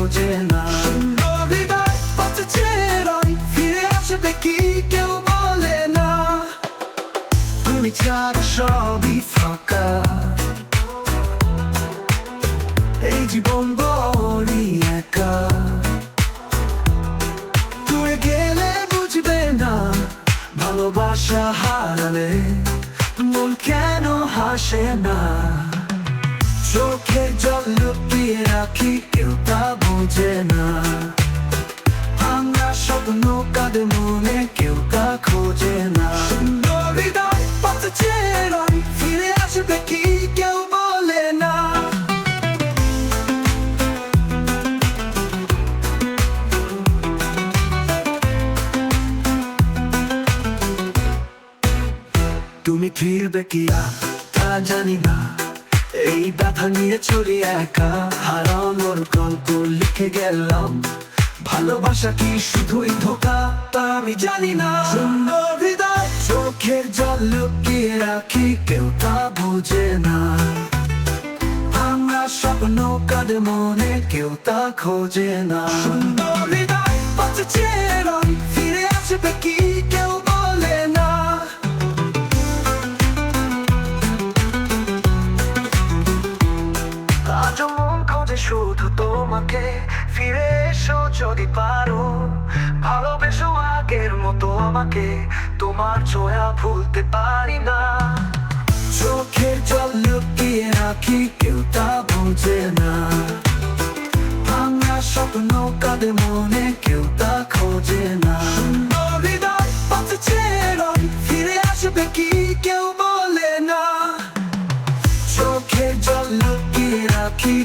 খোঁজে না। সুন্দর হৃদয় পথে চেরোই ফিরে আসবে কি কেউ বলে না। তুমি ছাড়া সবই ফাঁকা, এই জীবন বড়ই একা। তুই গেলে বুঝবে না ভালোবাসা হারালে মন কেন হাসে না। চোখে জল লুকিয়ে রাখি কেউ তা বোঝে না। ভাঙা স্বপ্ন কাঁদে মনে কেউ তা খোঁজে না। সুন্দর হৃদয় পথে চেরোই ফিরে আসবে কি কেউ বলে না। তুমি ফিরবে কি তা জানি না, এই ব্যথা নিয়ে চলি একা। হারানোর গল্প লিখে গেলাম, ভালোবাসা কি শুধুই ধোঁকা তা আমি জানি না। সুন্দর হৃদয় চোখের জল লুকিয়ে রাখি কেউ তা বোঝে না। ভাঙা স্বপ্ন কাঁদে মনে কেউ তা খোঁজে না। সুন্দর হৃদয় পথে চেরোই ফিরে আসবে কি কেউ বলে না। আজ মন খোঁজে শুধু তোমাকে, ফিরে এসো যদি পারো। ভালোবেসো আগের মতো আমাকে, তোমার ছোঁয়া ভুলতে পারি না। চোখের জল লুকিয়ে রাখি কেউ তা বোঝে না। ভাঙা স্বপ্ন কাঁদে মনে কেউ তা খোঁজে না। সুন্দর হৃদয় পথে চেরোই ফিরে আসবে কি কেউ বলে না। চোখের জল লুকিয়ে রাখি